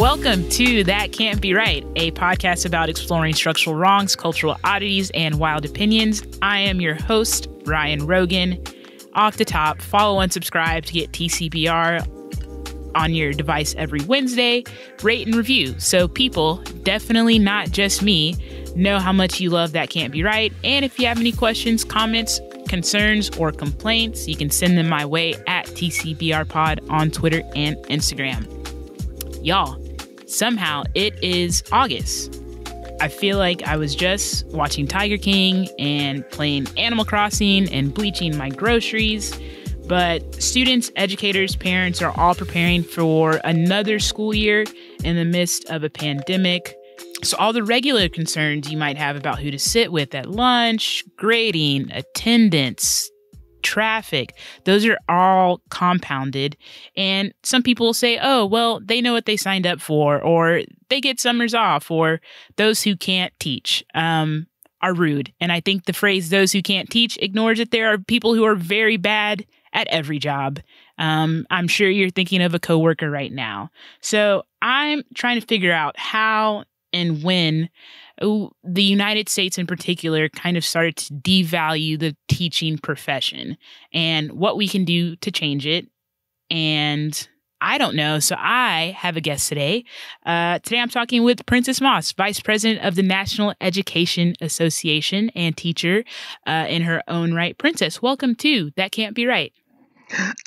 Welcome to That Can't Be Right, a podcast about exploring structural wrongs, cultural oddities, and wild opinions. I am your host, Rhian Rogan. Off the top, follow and subscribe to get TCBR on your device every Wednesday. Rate and review so people, definitely not just me, know how much you love That Can't Be Right. And if you have any questions, comments, concerns, or complaints, you can send them my way at TCBRpod on Twitter and Instagram. Y'all, somehow it is August. I feel like I was just watching Tiger King and playing Animal Crossing and bleaching my groceries. But students, educators, parents are all preparing for another school year in the midst of a pandemic. So all the regular concerns you might have about who to sit with at lunch, grading, attendance, traffic, those are all compounded. And some people will say, oh, well, they know what they signed up for, or they get summers off, or those who can't teach are rude. And I think the phrase those who can't teach ignores that there are people who are very bad at every job. I'm sure you're thinking of a coworker right now. So I'm trying to figure out how and when the United States in particular kind of started to devalue the teaching profession and what we can do to change it. And I don't know. So I have a guest today. Today I'm talking with Princess Moss, Vice President of the National Education Association and teacher in her own right. Princess, welcome to That Can't Be Right.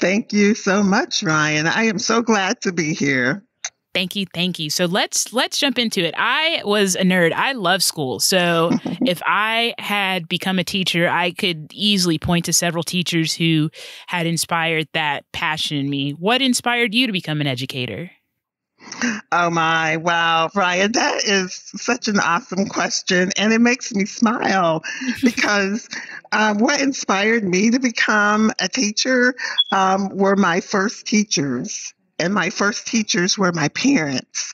Thank you so much, Ryan. I am so glad to be here. Thank you. Thank you. So let's jump into it. I was a nerd. I love school. So if I had become a teacher, I could easily point to several teachers who had inspired that passion in me. What inspired you to become an educator? Oh my, wow, Ryan, that is such an awesome question. And it makes me smile because what inspired me to become a teacher were my first teachers. And my first teachers were my parents.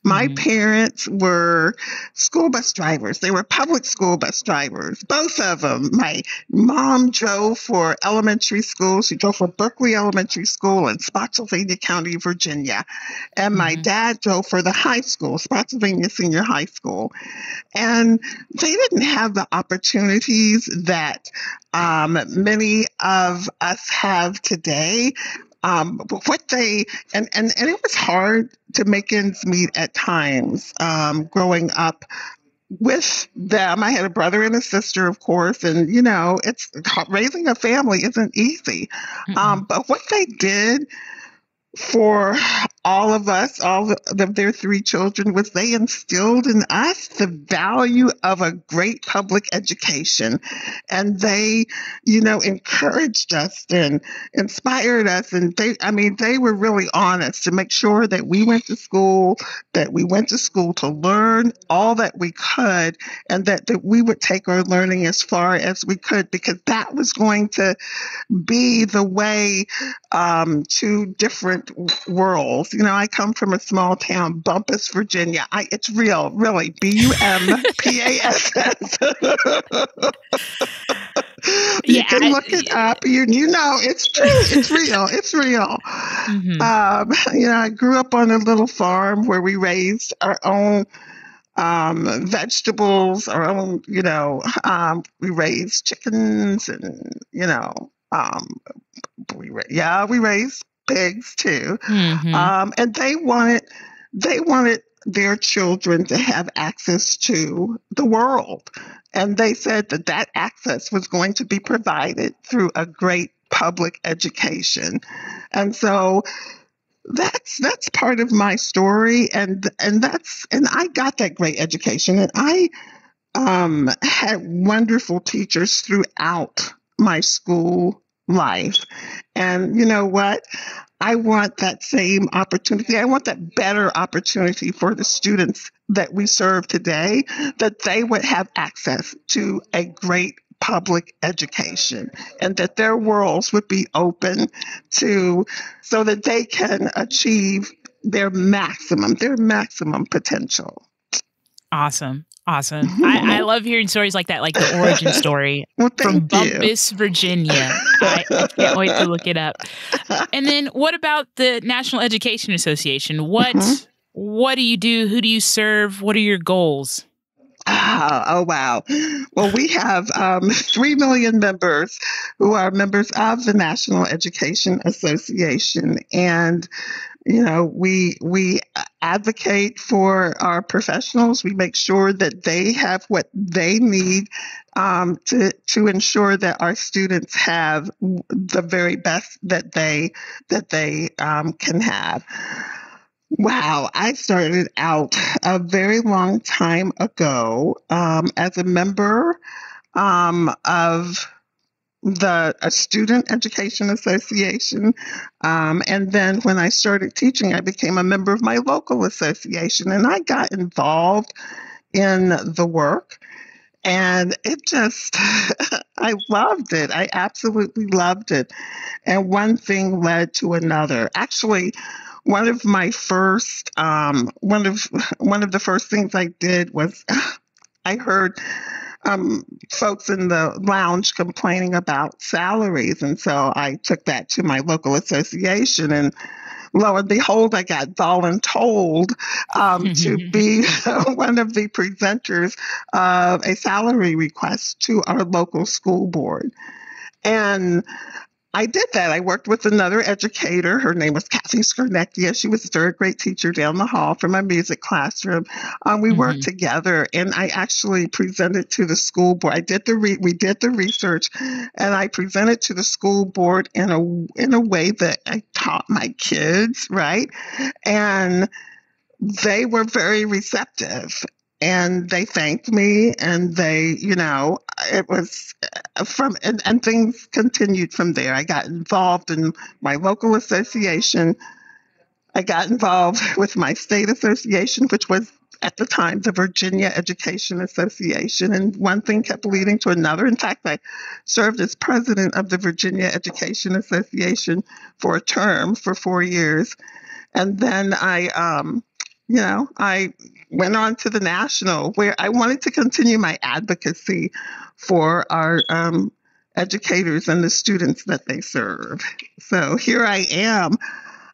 My parents were school bus drivers. They were public school bus drivers, both of them. My mom drove for elementary school. She drove for Berkeley Elementary School in Spotsylvania County, Virginia. And my dad drove for the high school, Spotsylvania Senior High School. And they didn't have the opportunities that many of us have today. And it was hard to make ends meet at times growing up with them. I had a brother and a sister, of course, and it's raising a family isn't easy. But what they did for all of us, all of their three children, was they instilled in us the value of a great public education. And they, encouraged us and inspired us. And they were really honest to make sure that we went to school to learn all that we could, and that we would take our learning as far as we could, because that was going to be the way to different worlds. I come from a small town, Bumpass, Virginia. It's real, really, Bumpass. You can look it up. It's true. It's real. It's real. I grew up on a little farm where we raised our own vegetables, our own, we raised chickens and, we raised pigs too. And they wanted their children to have access to the world. And they said that access was going to be provided through a great public education. And so that's part of my story. And I got that great education. And I had wonderful teachers throughout my school life. And you know what? I want that same opportunity. I want that better opportunity for the students that we serve today, that they would have access to a great public education, and that their worlds would be open so that they can achieve their maximum potential. Awesome. I love hearing stories like that, like the origin story from Bumpass, Virginia. I can't wait to look it up. And then what about the National Education Association? What What do you do? Who do you serve? What are your goals? Oh, wow. Well, we have 3 million members who are members of the National Education Association. And we advocate for our professionals. We make sure that they have what they need to ensure that our students have the very best that they can have. Wow, I started out a very long time ago as a member of the a Student Education Association. And then when I started teaching, I became a member of my local association and I got involved in the work. And it just, I loved it. I absolutely loved it. And one thing led to another. Actually, one of my first, one of the first things I did was I heard folks in the lounge complaining about salaries. And so I took that to my local association. And lo and behold, I got voluntold to be one of the presenters of a salary request to our local school board. And I did that. I worked with another educator. Her name was Kathy Skerneckia. She was a third grade teacher down the hall from my music classroom. We worked together, and I actually presented to the school board. We did the research, and I presented to the school board in a way that I taught my kids, right? And they were very receptive. And they thanked me, and it was and things continued from there. I got involved in my local association. I got involved with my state association, which was at the time the Virginia Education Association. And one thing kept leading to another. In fact, I served as president of the Virginia Education Association for a term for 4 years. And then I went on to the national, where I wanted to continue my advocacy for our educators and the students that they serve. So here I am.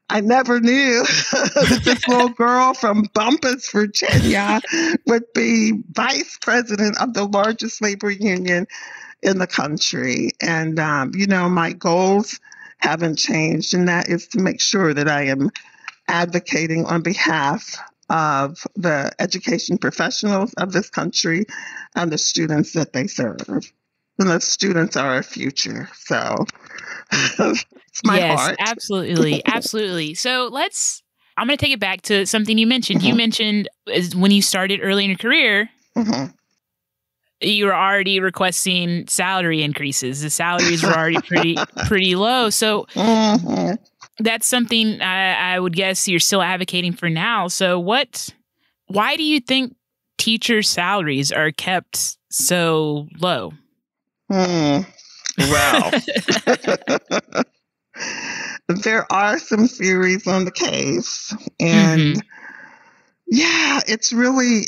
I never knew that this little girl from Bumpus, Virginia, would be vice president of the largest labor union in the country. And, my goals haven't changed, and that is to make sure that I am advocating on behalf of the education professionals of this country and the students that they serve. And the students are our future. So it's my Yes, heart. absolutely. Absolutely. So I'm going to take it back to something you mentioned. You mentioned when you started early in your career, you were already requesting salary increases. The salaries were already pretty low. So that's something I would guess you're still advocating for now. So why do you think teachers' salaries are kept so low? Well, there are some theories on the case, and yeah, it's really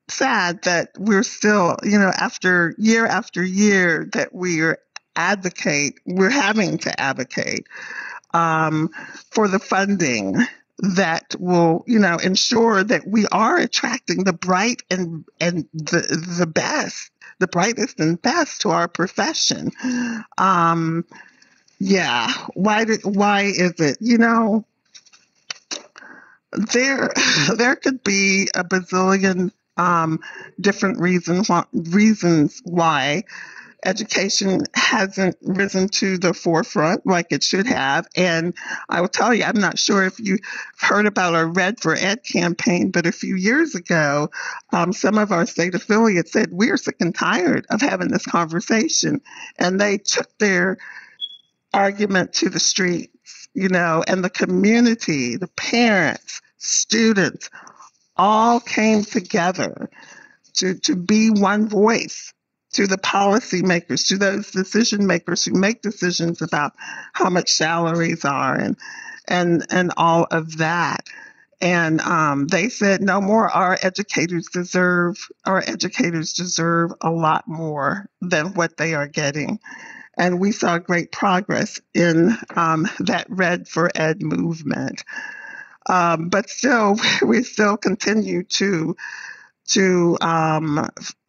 sad that we're still, after year that we're having to advocate for the funding that will, ensure that we are attracting the bright and the best, the brightest and best to our profession. Yeah. Why is it? There could be a bazillion different reasons why education hasn't risen to the forefront like it should have. And I will tell you, I'm not sure if you've heard about our Red for Ed campaign, but a few years ago, some of our state affiliates said, we're sick and tired of having this conversation. And they took their argument to the streets, and the community, the parents, students, all came together to be one voice to the policymakers, to those decision makers who make decisions about how much salaries are and all of that. And they said, no more. Our educators deserve a lot more than what they are getting. And we saw great progress in that Red for Ed movement. But still, we still continue to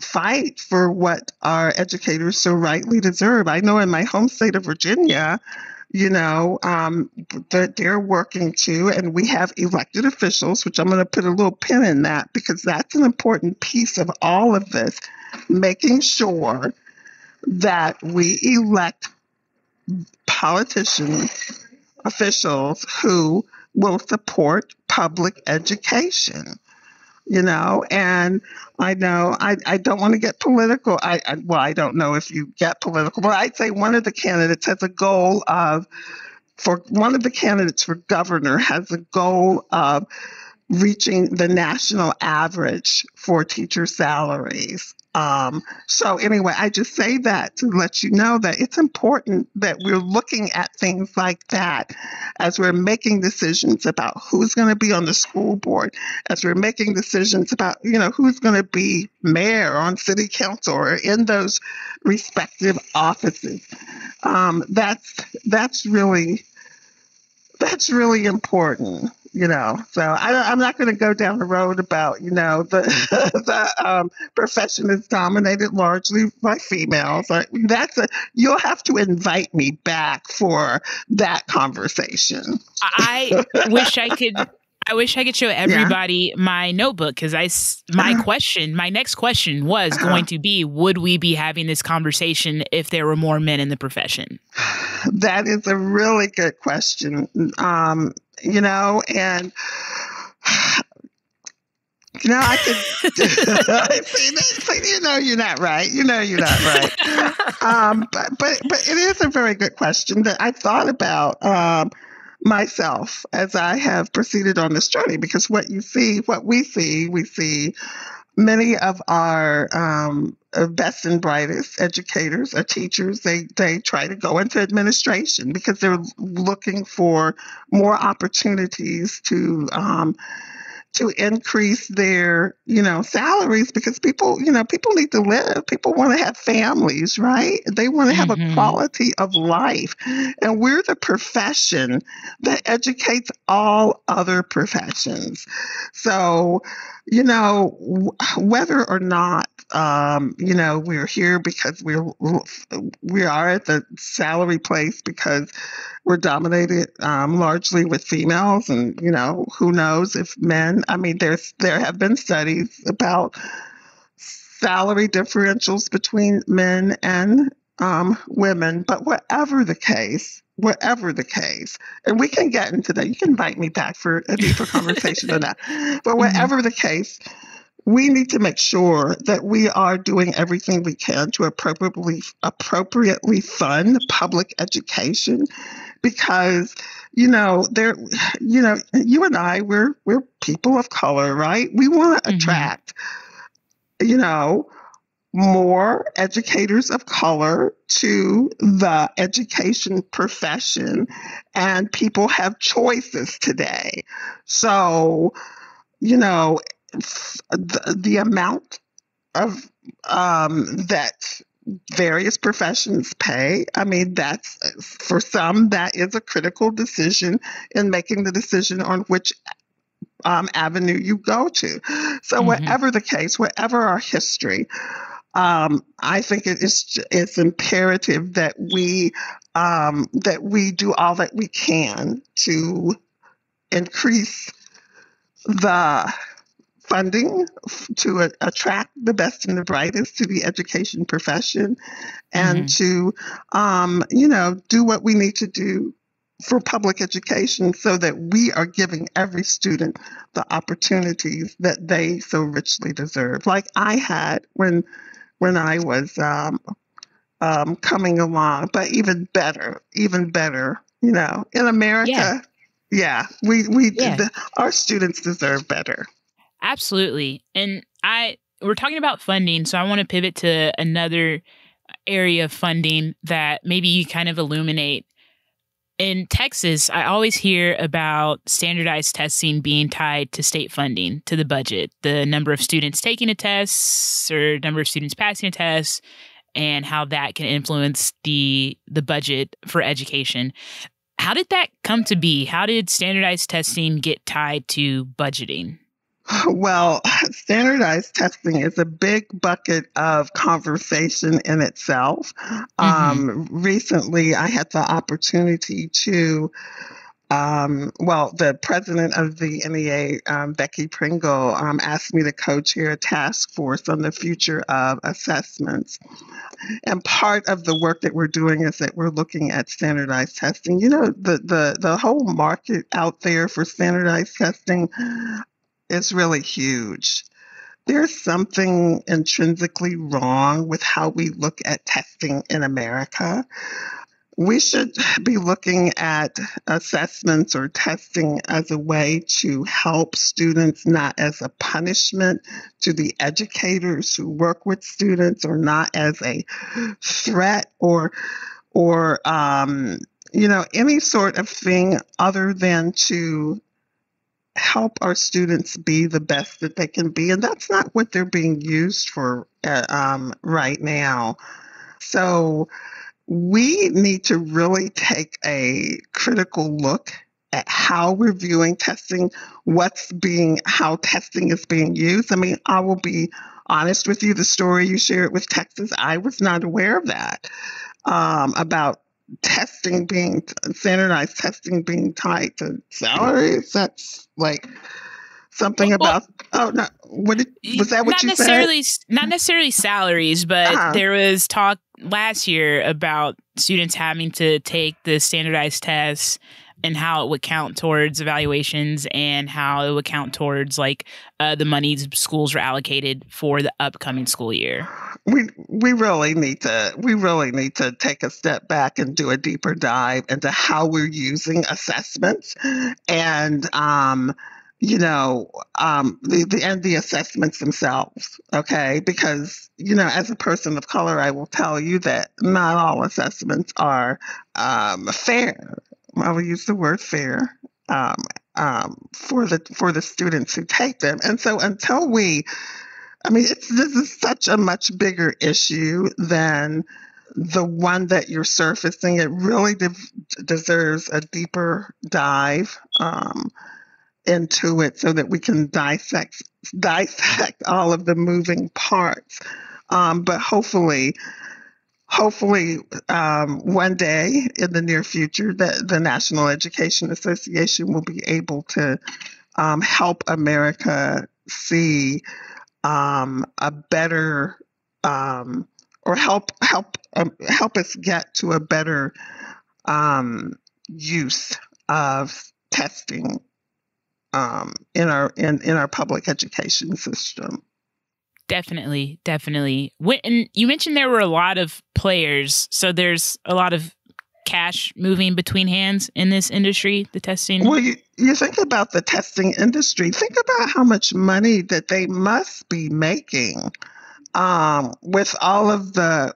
fight for what our educators so rightly deserve. I know in my home state of Virginia, that they're working too, and we have elected officials, which I'm going to put a little pin in that because that's an important piece of all of this, making sure that we elect politicians, officials who will support public education. And I know I don't want to get political. I don't know if you get political, but I'd say one of the candidates has a goal for governor has a goal of reaching the national average for teacher salaries. So anyway, I just say that to let you know that it's important that we're looking at things like that as we're making decisions about who's going to be on the school board, as we're making decisions about, who's going to be mayor on city council or in those respective offices. That's really important. So I'm not going to go down the road about, the profession is dominated largely by females. You'll have to invite me back for that conversation. I wish I could show everybody my notebook because my next question was going to be, would we be having this conversation if there were more men in the profession? That is a really good question. And I could see, you're not right. You're not right. But it is a very good question that I thought about myself as I have proceeded on this journey, because what we see many of our best and brightest educators, teachers, they try to go into administration because they're looking for more opportunities to increase their, salaries, because people need to live. People want to have families, right? They want to have a quality of life. And we're the profession that educates all other professions. So, whether or not, we're here because we are at the salary place because we're dominated largely with females, and who knows if men. I mean, there have been studies about salary differentials between men and women. But whatever the case, and we can get into that. You can invite me back for a deeper conversation on that. But whatever the case, we need to make sure that we are doing everything we can to appropriately fund public education, because you and I, we're people of color, right? We want to attract more educators of color to the education profession, and people have choices today. So the amount of that various professions pay, I mean, that's, for some, that is a critical decision in making the decision on which avenue you go to. So whatever the case, whatever our history, I think it's imperative that we do all that we can to increase the funding to attract the best and the brightest to the education profession, and to, do what we need to do for public education so that we are giving every student the opportunities that they so richly deserve. Like I had when I was coming along, but even better, in America. Yeah, our students deserve better. Absolutely. And we're talking about funding, so I want to pivot to another area of funding that maybe you kind of illuminate. In Texas, I always hear about standardized testing being tied to state funding, to the budget, the number of students taking a test or number of students passing a test. and how that can influence the budget for education. How did that come to be? How did standardized testing get tied to budgeting? Well, standardized testing is a big bucket of conversation in itself. Recently, I had the opportunity to the president of the NEA, Becky Pringle, asked me to co-chair a task force on the future of assessments. And part of the work that we're doing is that we're looking at standardized testing. You know, the whole market out there for standardized testing is really huge. There's something intrinsically wrong with how we look at testing in America. We should be looking at assessments or testing as a way to help students, not as a punishment to the educators who work with students, or not as a threat or any sort of thing other than to help our students be the best that they can be. And that's not what they're being used for right now. So we need to really take a critical look at how we're viewing testing, how testing is being used. I mean, I will be honest with you, the story you shared with Texas, I was not aware of that, about standardized testing being tied to salaries. That's like something about, oh no, was that what you said? Not necessarily salaries, but there was talk last year about students having to take the standardized tests and how it would count towards evaluations and how it would count towards the money schools were allocated for the upcoming school year. We really need to take a step back and do a deeper dive into how we're using assessments and the assessments themselves, okay? Because, as a person of color, I will tell you that not all assessments are fair. I will use the word fair for the students who take them. And so until this is such a much bigger issue than the one that you're surfacing. It really deserves a deeper dive into it so that we can dissect all of the moving parts. But hopefully, one day in the near future, the National Education Association will be able to help America see a better, or help us get to a better use of testing in our public education system. Definitely. And you mentioned there were a lot of players, so there's a lot of cash moving between hands in this industry, the testing. Well, you think about the testing industry. Think about how much money that they must be making with all of the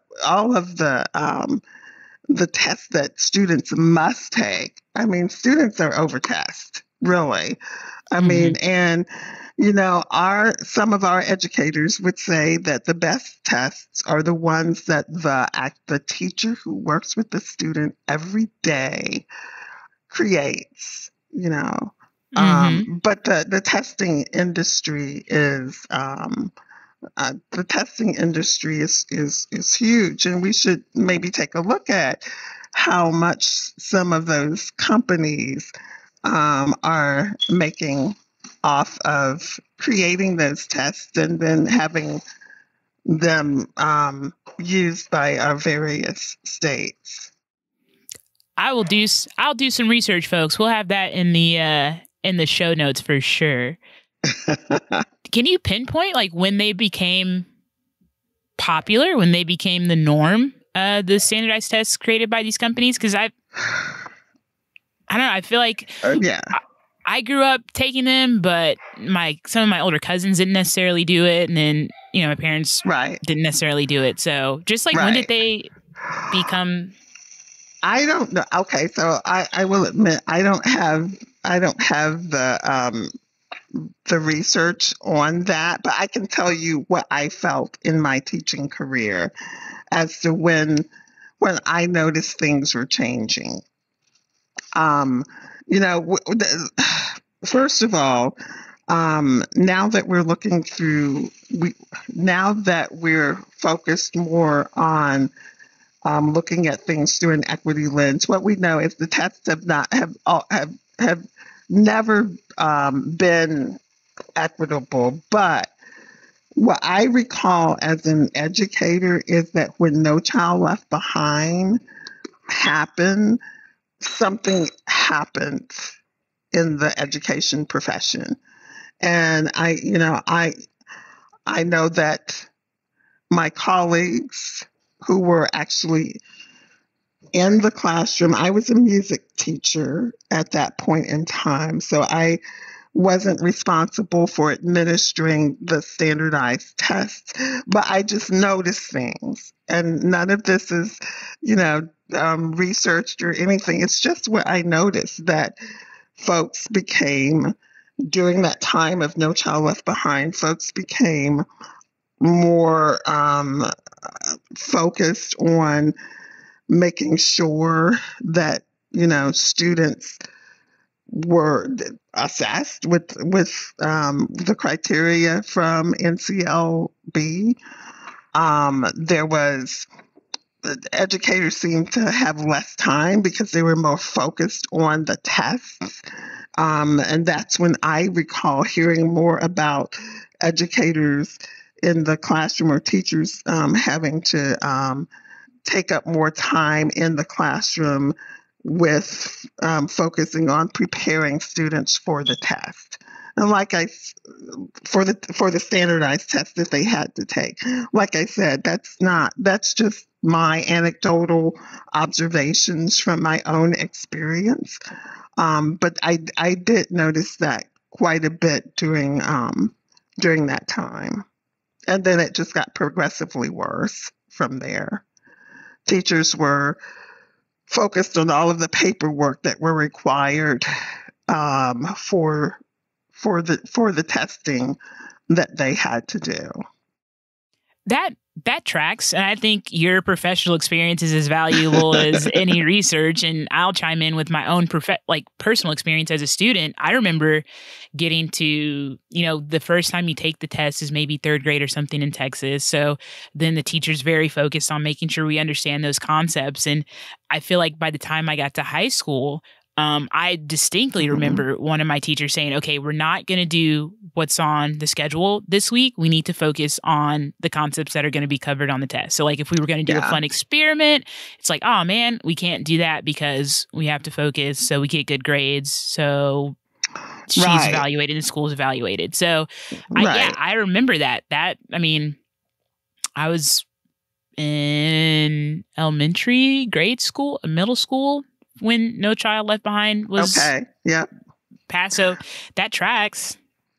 tests that students must take. I mean, students are over-tested, really. I mean, and some of our educators would say that the best tests are the ones that the teacher who works with the student every day creates. But the testing industry is huge, and we should maybe take a look at how much some of those companies are making off of creating those tests and then having them used by our various states. I'll do some research, folks. We'll have that in the show notes for sure. Can you pinpoint when they became popular, when they became the norm, the standardized tests created by these companies? Because I don't know. I feel like I grew up taking them, but some of my older cousins didn't necessarily do it, and then my parents didn't necessarily do it. So just when did they become? I don't know. Okay, so I will admit I don't have the the research on that, but I can tell you what I felt in my teaching career as to when I noticed things were changing. Um, first of all, now that we're looking through, now that we're focused more on looking at things through an equity lens, what we know is the tests have never been equitable. But what I recall as an educator is that when No Child Left Behind happened, something happened in the education profession. And I know that my colleagues who were actually in the classroom, I was a music teacher at that point in time, so I wasn't responsible for administering the standardized tests, but I just noticed things. And none of this is, researched or anything. It's just what I noticed, that folks became, during that time of No Child Left Behind, folks became more focused on making sure that, students were assessed with the criteria from NCLB. There was Educators seemed to have less time because they were more focused on the tests. And that's when I recall hearing more about educators in the classroom, or teachers having to take up more time in the classroom with focusing on preparing students for the test. And for the standardized test that they had to take. Like I said, that's just my anecdotal observations from my own experience. But I did notice that quite a bit during that time. And then it just got progressively worse from there. Teachers were focused on all of the paperwork that were required for the testing that they had to do. That tracks, and I think your professional experience is as valuable as any research. And I'll chime in with my own personal experience as a student. I remember getting to, the first time you take the test is maybe third grade or something in Texas. So then the teacher's very focused on making sure we understand those concepts. And I feel like by the time I got to high school, I distinctly remember one of my teachers saying, okay, we're not going to do what's on the schedule this week. We need to focus on the concepts that are going to be covered on the test. So like if we were going to do a fun experiment, it's like, oh man, we can't do that because we have to focus so we get good grades. So she's evaluated and the school's evaluated. So I remember that. I was in elementary, grade school, middle school, when No Child Left Behind was passed. So that tracks.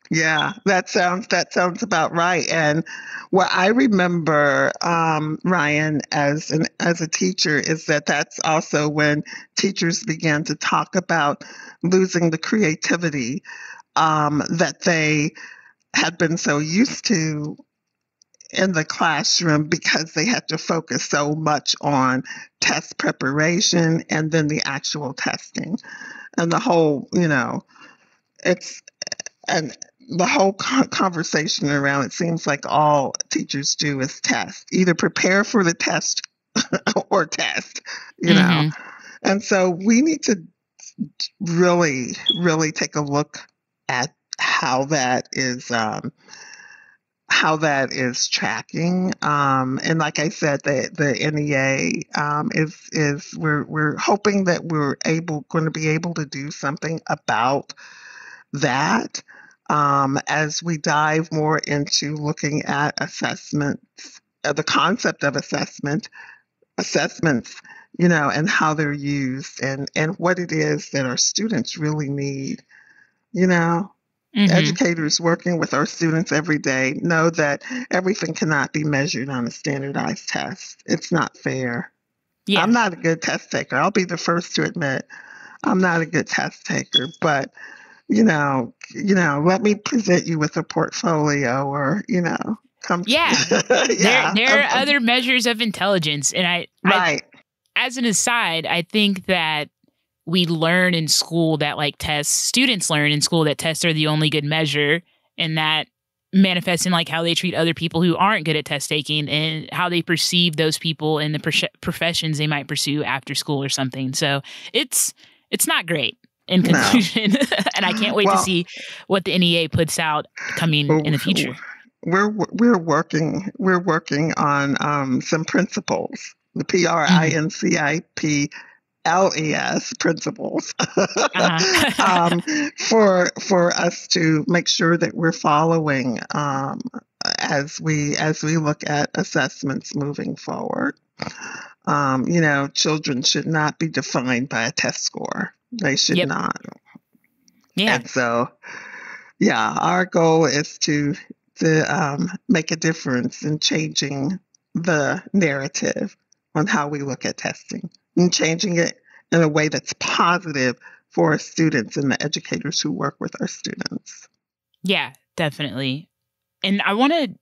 Yeah, that sounds about right. And what I remember, Ryan, as a teacher, is that's also when teachers began to talk about losing the creativity that they had been so used to in the classroom, because they had to focus so much on test preparation and then the actual testing. And the whole, the whole conversation around it seems like all teachers do is test, either prepare for the test or test, And so we need to really, really take a look at how that is tracking. And like I said, the NEA is we're hoping that we're going to be able to do something about that as we dive more into looking at assessments, the concept of assessments, and how they're used, and what it is that our students really need, Educators working with our students every day know that everything cannot be measured on a standardized test. It's not fair. Yeah. I'm not a good test taker. I'll be the first to admit I'm not a good test taker, but let me present you with a portfolio, or, come, Yeah. yeah, There are other measures of intelligence. And I, right. as an aside, I think that we learn in school that like students learn in school that tests are the only good measure, and that manifests in like how they treat other people who aren't good at test taking and how they perceive those people in the professions they might pursue after school or something. So it's not great in No. conclusion. And I can't wait to Well, see what the NEA puts out coming in the future. We're working on some principles, the PRINCIPLES principles, for us to make sure that we're following as we look at assessments moving forward. Children should not be defined by a test score. They should not. Yeah. And so, yeah, our goal is to make a difference in changing the narrative on how we look at testing, and changing it in a way that's positive for our students and the educators who work with our students. Yeah, definitely. And I want to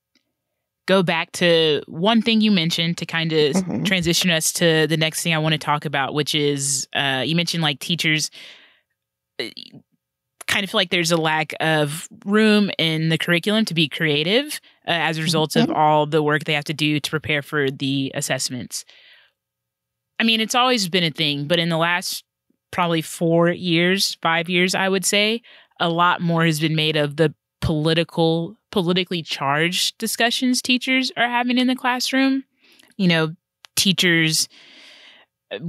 go back to one thing you mentioned to kind of transition us to the next thing I want to talk about, which is you mentioned like teachers kind of feel like there's a lack of room in the curriculum to be creative as a result of all the work they have to do to prepare for the assessments. I mean, it's always been a thing, but in the last probably 5 years, I would say, a lot more has been made of the politically charged discussions teachers are having in the classroom. Teachers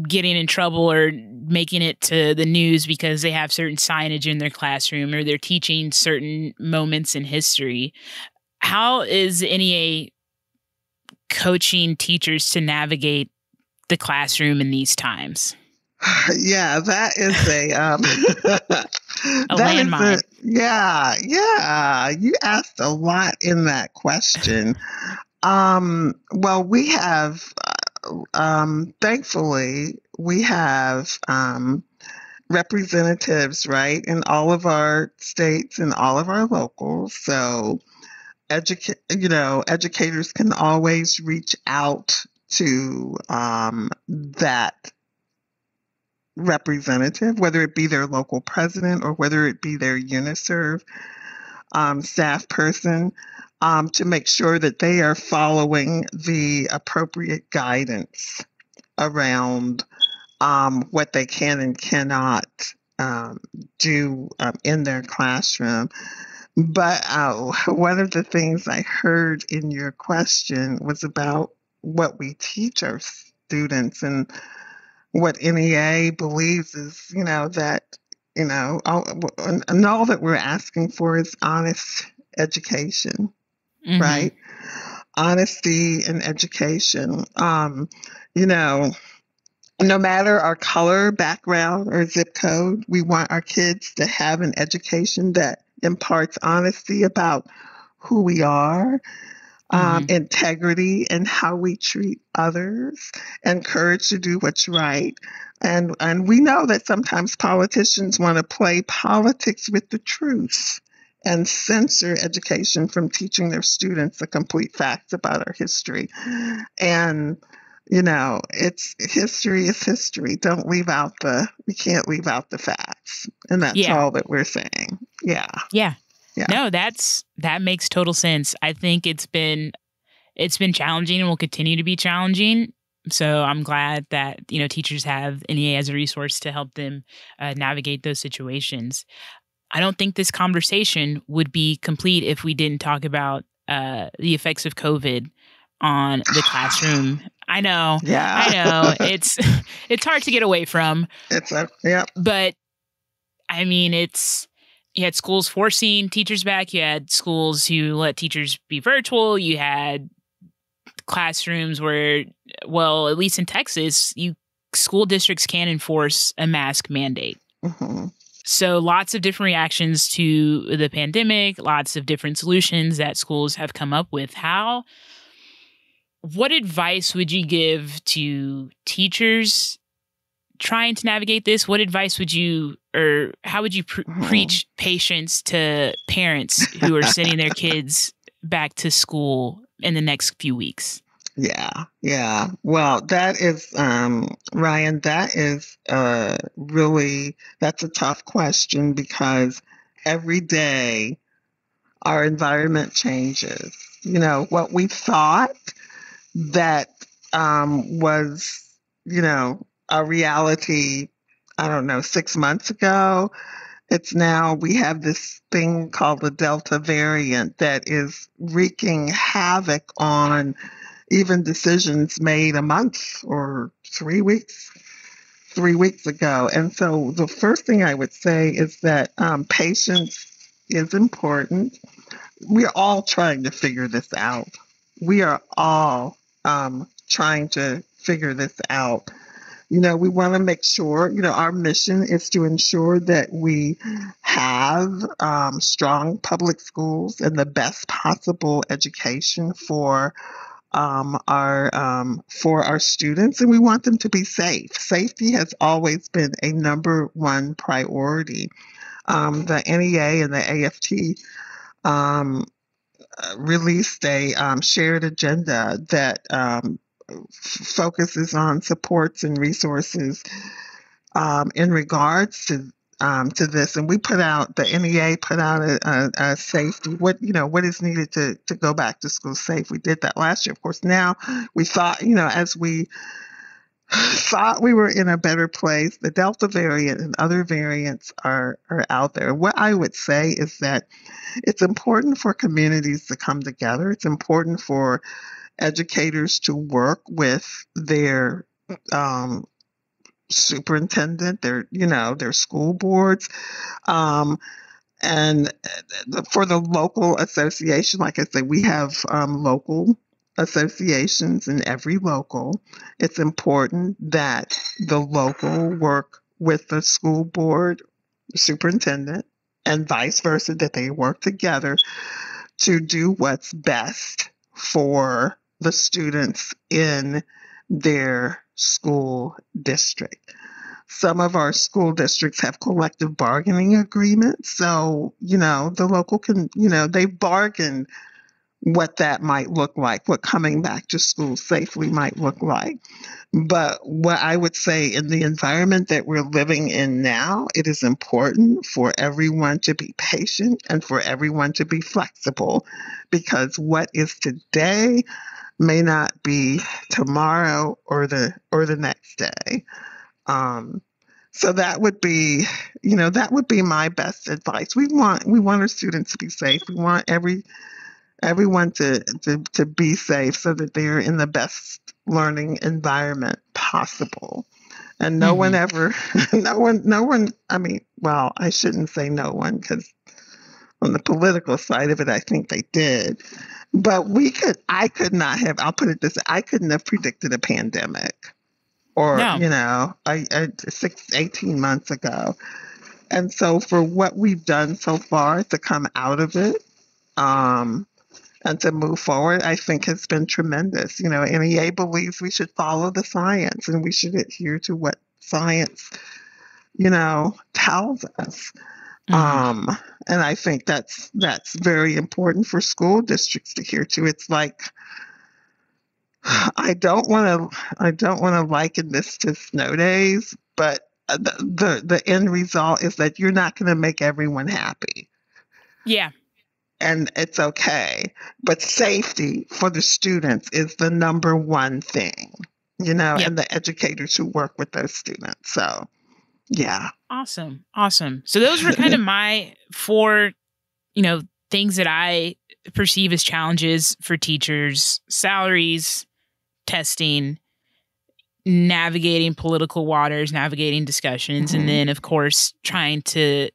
getting in trouble or making it to the news because they have certain signage in their classroom, or they're teaching certain moments in history. How is NEA coaching teachers to navigate the classroom in these times? Yeah, that is a landmine. You asked a lot in that question. Well, we have, thankfully, we have representatives, right, in all of our states and all of our locals. So, educators can always reach out to that representative, whether it be their local president or whether it be their UNISERV staff person, to make sure that they are following the appropriate guidance around what they can and cannot do in their classroom. But one of the things I heard in your question was about what we teach our students, and what NEA believes is, that, all that we're asking for is honest education, right? Honesty and education. No matter our color, background, or zip code, we want our kids to have an education that imparts honesty about who we are, integrity and how we treat others, and courage to do what's right. And we know that sometimes politicians want to play politics with the truth and censor education from teaching their students the complete facts about our history. And it's history is history. We can't leave out the facts. And that's all that we're saying. Yeah. No, that makes total sense. I think it's been challenging and will continue to be challenging. So I'm glad that, teachers have NEA as a resource to help them navigate those situations. I don't think this conversation would be complete if we didn't talk about the effects of COVID on the classroom. I know. Yeah. I know. It's hard to get away from. But I mean, you had schools forcing teachers back. You had schools who let teachers be virtual. You had classrooms where, well, at least in Texas, school districts can enforce a mask mandate. So lots of different reactions to the pandemic, lots of different solutions that schools have come up with. What advice would you give to teachers trying to navigate this? What advice would you or how would you Mhm. preach patience to parents who are sending their kids back to school in the next few weeks? Yeah, yeah. Well, that is, Ryan, that is really, that's a tough question because every day our environment changes. What we thought that was, a reality, I don't know, 6 months ago. It's now we have this thing called the Delta variant that is wreaking havoc on even decisions made a month or 3 weeks ago. And so the first thing I would say is that patience is important. We're all trying to figure this out. We are all trying to figure this out. We want to make sure, our mission is to ensure that we have strong public schools and the best possible education our students, and we want them to be safe. Safety has always been a number one priority. The NEA and the AFT um, released a shared agenda that focuses on supports and resources in regards to this, and the NEA put out a safety, what is needed to go back to school safe. We did that last year. Of course, now we thought, as we thought we were in a better place, the Delta variant and other variants are out there. What I would say is that it's important for communities to come together. It's important for educators to work with their superintendent, their school boards, um, and for the local association. Like I said, we have local associations in every local. It's important that the local work with the school board, superintendent, and vice versa, that they work together to do what's best for the students in their school district. Some of our school districts have collective bargaining agreements. So, the local can, they bargain what that might look like, what coming back to school safely might look like. But what I would say, in the environment that we're living in now, it is important for everyone to be patient and for everyone to be flexible, because what is today may not be tomorrow or the next day. Um, so that would be my best advice. We want our students to be safe. We want everyone to be safe so that they're in the best learning environment possible. And no one Mm-hmm. ever, no one, I mean, well, I shouldn't say no one, because on the political side of it, I think they did. But I could not have, I'll put it this way, I couldn't have predicted a pandemic, or, No. 18 months ago. And so for what we've done so far to come out of it, um, and to move forward, I think has been tremendous. NEA believes we should follow the science and we should adhere to what science, tells us. Mm-hmm. Um, and I think that's very important for school districts to adhere to. It's like, I don't want to liken this to snow days, but the end result is that you're not going to make everyone happy, Yeah. and it's okay. But safety for the students is the number one thing, Yep. and the educators who work with those students. So, yeah. Awesome. Awesome. So those were kind of my four, you know, things that I perceive as challenges for teachers: salaries, testing, navigating political waters, navigating discussions, and Mhm. then, of course, trying to,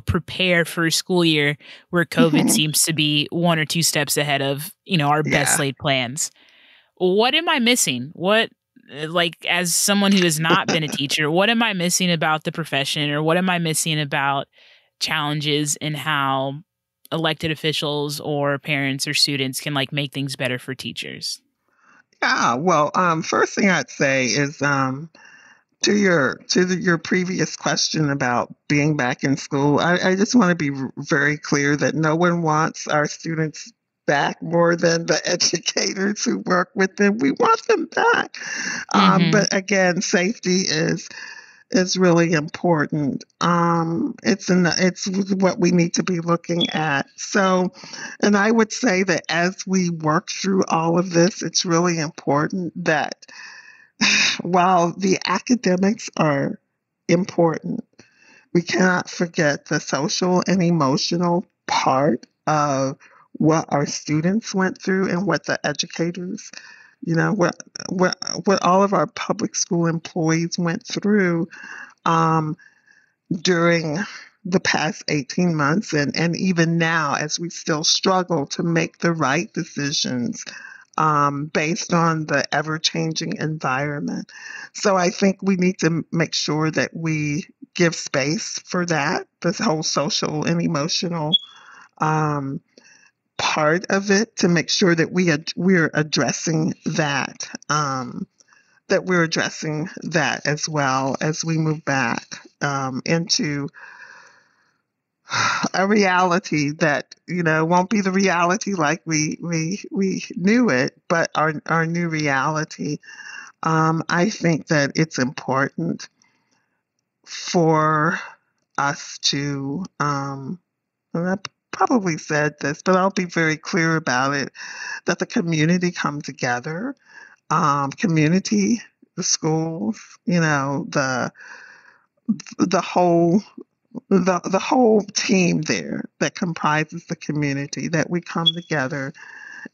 prepare for a school year where COVID Mhm. seems to be one or two steps ahead of, our best Yeah. laid plans. What am I missing? Like, as someone who has not been a teacher, what am I missing about the profession, or what am I missing about challenges in how elected officials or parents or students can make things better for teachers? Yeah. Well, first thing I'd say is your previous question about being back in school, I just want to be very clear that no one wants our students back more than the educators who work with them. We want them back. But again, safety is really important. It's what we need to be looking at. So, and I would say that as we work through all of this, it's really important that while the academics are important, we cannot forget the social and emotional part of what our students went through and what the educators, what all of our public school employees went through um, during the past 18 months and even now as we still struggle to make the right decisions based on the ever-changing environment. So I think we need to make sure that we give space for that, this whole social and emotional um, part of it, to make sure that we're addressing that. That we're addressing that as well as we move back into a reality that won't be the reality like we knew it, but our new reality. I think that it's important for us to, and I probably said this, but I'll be very clear about it, that the community come together, community, the schools, the whole the whole team there that comprises the community, that we come together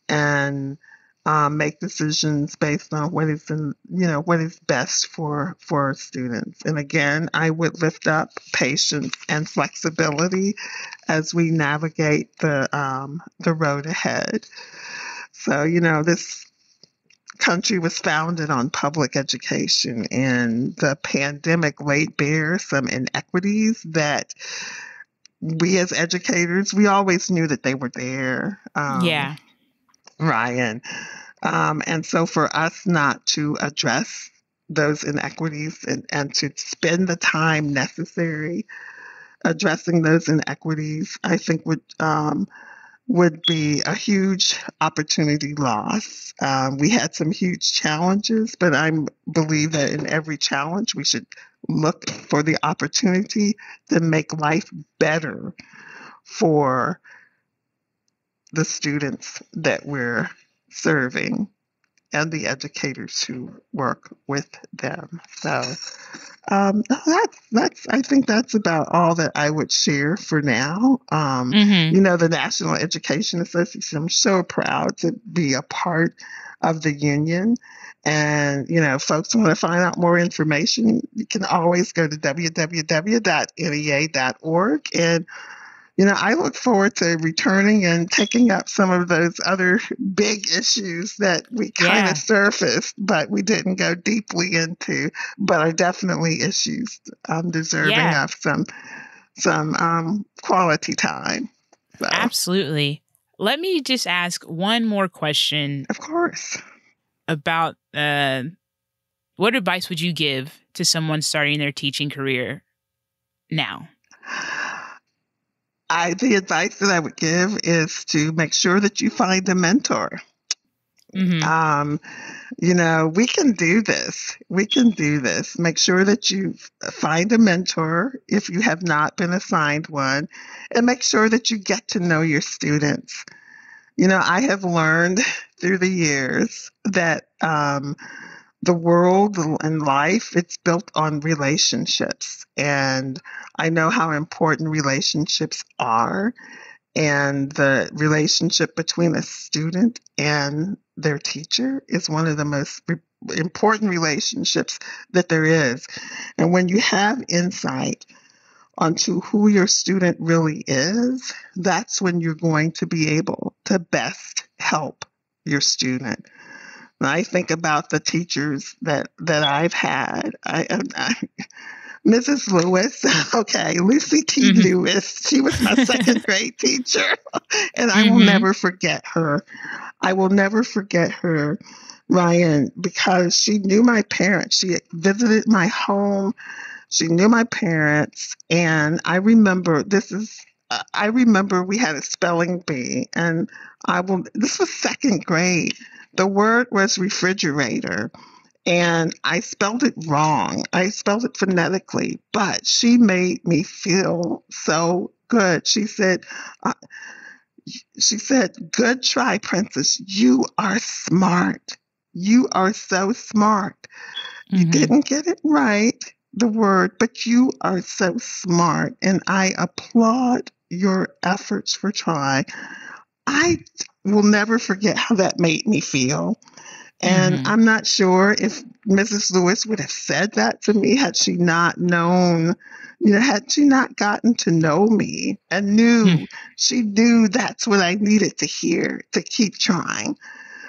and make decisions based on what is best for our students. And again, I would lift up patience and flexibility as we navigate the road ahead. So this country was founded on public education, and the pandemic laid bare some inequities that we as educators, we always knew that they were there. Yeah. Ryan. And so for us not to address those inequities and to spend the time necessary addressing those inequities, I think would be a huge opportunity loss. We had some huge challenges, but I believe that in every challenge we should look for the opportunity to make life better for the students that we're serving and the educators who work with them. So that's I think that's about all that I would share for now. The National Education Association, I'm so proud to be a part of the union. And, folks want to find out more information, you can always go to www.nea.org. And I look forward to returning and taking up some of those other big issues that we kind of surfaced, but we didn't go deeply into, but are definitely issues deserving of some quality time. So. Absolutely. Let me just ask one more question. Of course. About what advice would you give to someone starting their teaching career now? The advice that I would give is to make sure that you find a mentor. We can do this. We can do this. Make sure that you find a mentor if you have not been assigned one, and make sure that you get to know your students. I have learned through the years that the world and life, it's built on relationships. And I know how important relationships are. And the relationship between a student and their teacher is one of the most important relationships that there is. And when you have insight onto who your student really is, that's when you're going to be able to best help your student. And I think about the teachers that I've had. Mrs. Lewis, Lucy T. Lewis, she was my second grade teacher, and I will never forget her. I will never forget her, Ryan, because she knew my parents. She had visited my home. She knew my parents. And I remember we had a spelling bee, and this was second grade. The word was refrigerator. And I spelled it wrong. I spelled it phonetically, but she made me feel so good. Uh, she said, "Good try, Princess. You are smart. You are so smart. You Mm-hmm. didn't get it right, the word, but you are so smart. And I applaud your efforts for trying." I will never forget how that made me feel. And Mm-hmm. I'm not sure if Mrs. Lewis would have said that to me had she not known, had she not gotten to know me and she knew that's what I needed to hear to keep trying.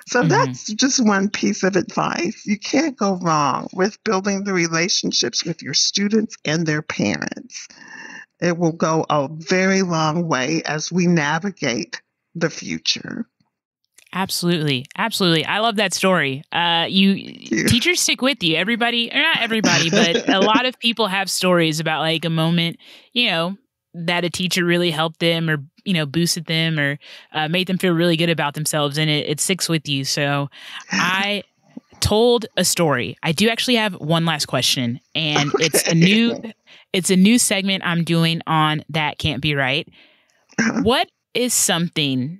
So Mm-hmm. that's just one piece of advice. You can't go wrong with building the relationships with your students and their parents. It will go a very long way as we navigate the future. Absolutely. Absolutely. I love that story. Teachers stick with you. Everybody, or not everybody, but a lot of people have stories about like a moment, that a teacher really helped them or, boosted them or made them feel really good about themselves. And it sticks with you. So I told a story. I do actually have one last question, and it's a new segment I'm doing on That Can't Be Right. What is something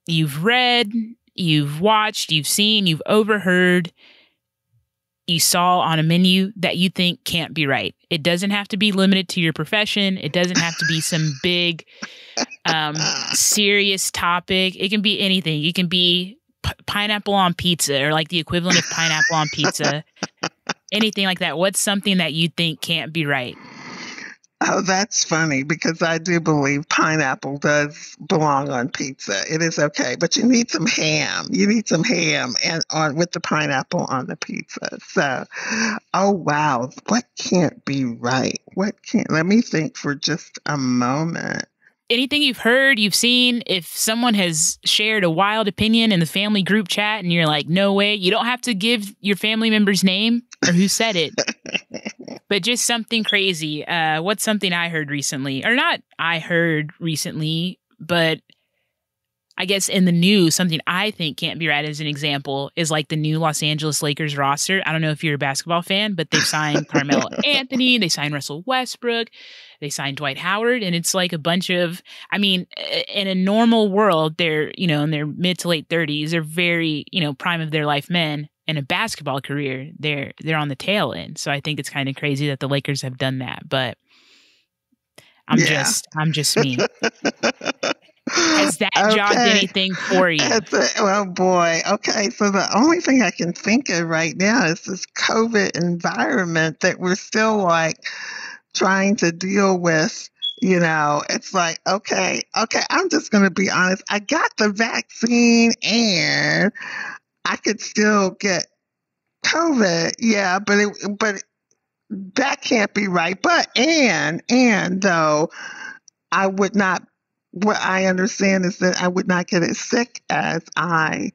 you've read, you've watched, you've seen, you've overheard, you saw on a menu that you think can't be right? It doesn't have to be limited to your profession. It doesn't have to be some big, serious topic. It can be anything. It can be pineapple on pizza or like the equivalent of pineapple on pizza. Anything like that. What's something that you think can't be right? Oh, that's funny because I do believe pineapple does belong on pizza. It is okay, but you need some ham. You need some ham and on with the pineapple on the pizza. So, oh wow, what can't be right? What can't? Let me think for just a moment. Anything you've heard, you've seen, if someone has shared a wild opinion in the family group chat and you're like, no way, you don't have to give your family member's name or who said it, but just something crazy. What's something I heard recently? Or not I heard recently, but I guess in the news, something I think can't be right as an example is like the new Los Angeles Lakers roster. I don't know if you're a basketball fan, but they've signed Carmelo Anthony, they signed Russell Westbrook, they signed Dwight Howard, and it's like a bunch of, in a normal world, they're, in their mid to late 30s, they're very, prime of their life men. In a basketball career, they're on the tail end. So I think it's kind of crazy that the Lakers have done that, but I'm just me. Has that jogged anything for you? Well, boy. Okay. So the only thing I can think of right now is this COVID environment that we're still like trying to deal with. It's like, okay, I'm just going to be honest. I got the vaccine and I could still get COVID. Yeah, but that can't be right. But and though I would not, what I understand is that I would not get as sick as I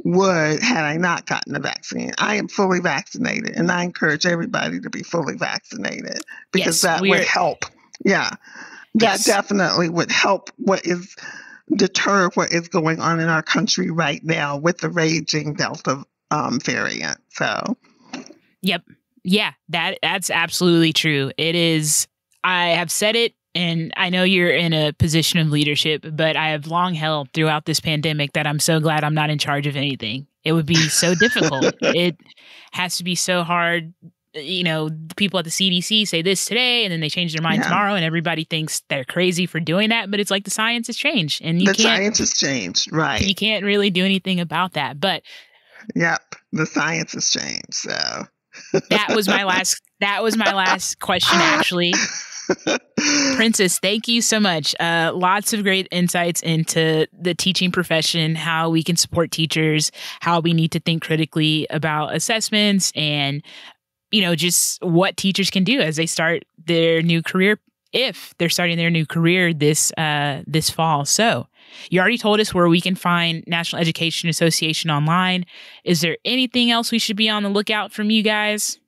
would had I not gotten the vaccine. I am fully vaccinated, and I encourage everybody to be fully vaccinated because that would help. Yeah, that definitely would help deter what is going on in our country right now with the raging Delta variant. So, yep. Yeah, that's absolutely true. It is. I have said it, and I know you're in a position of leadership, but I have long held throughout this pandemic that I'm so glad I'm not in charge of anything. It would be so difficult. It has to be so hard. The people at the CDC say this today, and then they change their mind tomorrow, and everybody thinks they're crazy for doing that. But it's like the science has changed, and science has changed, right? You can't really do anything about that. But yep, the science has changed. So that was my last question, actually. Princess, thank you so much. Lots of great insights into the teaching profession, how we can support teachers, how we need to think critically about assessments, and just what teachers can do as they start their new career, if they're starting their new career this fall. So You already told us where we can find National Education Association online. Is there anything else we should be on the lookout from you guys?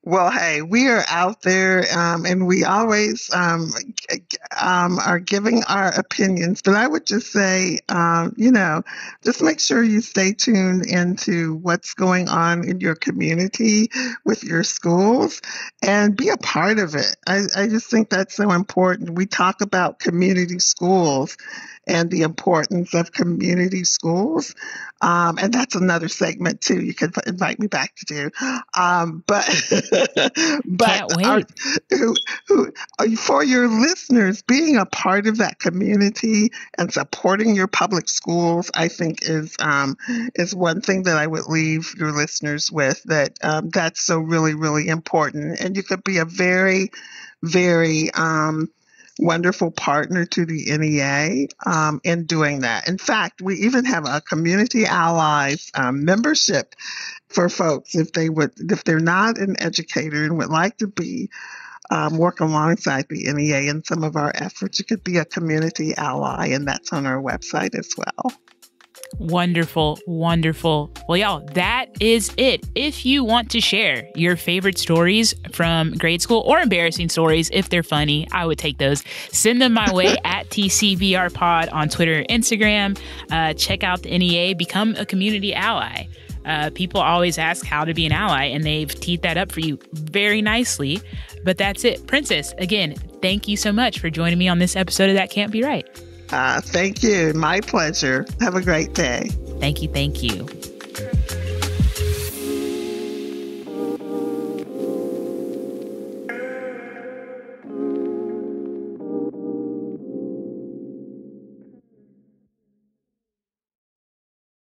Well, hey, we are out there, and we always are giving our opinions. But I would just say, just make sure you stay tuned into what's going on in your community with your schools and be a part of it. I just think that's so important. We talk about community schools and the importance of community schools. And that's another segment too. You can invite me back to do. But Can't wait. For your listeners, being a part of that community and supporting your public schools, I think is one thing that I would leave your listeners with. That's so really, really important. And you could be a very, very wonderful partner to the NEA in doing that. In fact, we even have a community allies membership for folks if they're not an educator and would like to be work alongside the NEA in some of our efforts. You could be a community ally, and that's on our website as well. Wonderful, wonderful. Well, y'all, that is it. If you want to share your favorite stories from grade school or embarrassing stories, if they're funny, I would take those. Send them my way at TCBRPod on Twitter and Instagram. Check out the NEA, become a community ally. People always ask how to be an ally, and they've teed that up for you very nicely. But that's it. Princess, again, thank you so much for joining me on this episode of That Can't Be Right. Thank you. My pleasure. Have a great day. Thank you. Thank you.